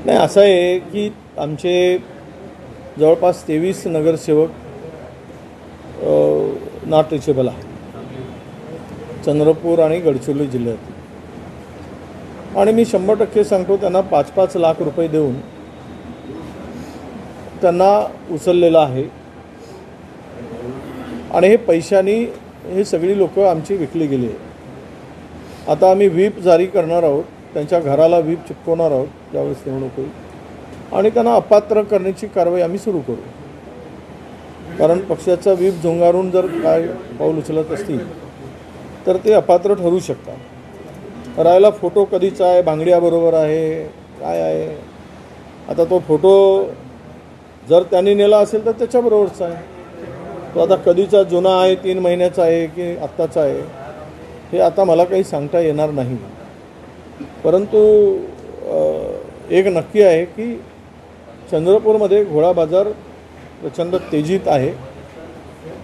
नाही, असं आहे की आमचे जवळपास 23 नगरसेवक नॉट रिचेबल आहे चंद्रपूर आणि गडचिरोली जिल्ह्यात। आणि मी 100% सांगतो, त्यांना 5-5 लाख रुपये देऊन त्यांना उचललेलं आहे। आणि हे पैशानी हे सगळी लोक आमची विकली गेली आहे। आता आम्ही व्हीप जारी करणार आहोत, त्यांच्या घराला व्हीप चिपकवणार आहोत ज्यावेळेस निवडणूक होईल, आणि त्यांना अपात्र करण्याची कारवाई आम्ही सुरू करू। कारण पक्षाचा व्हीप झुंगारून जर काय पाऊल उचलत असतील तर ते अपात्र ठरू शकतात। राहिला फोटो कधीचा आहे, भांगडियाबरोबर आहे, काय आहे, आता तो फोटो जर त्यांनी नेला असेल तर त्याच्याबरोबरचा आहे, तो आता कधीचा जुना आहे, 3 महिन्याचा आहे की आत्ताचा आहे, हे आता मला काही सांगता येणार नाही। परंतु एक नक्की आहे की चंद्रपूरमध्ये घोडा बाजार प्रचंड तेजीत आहे।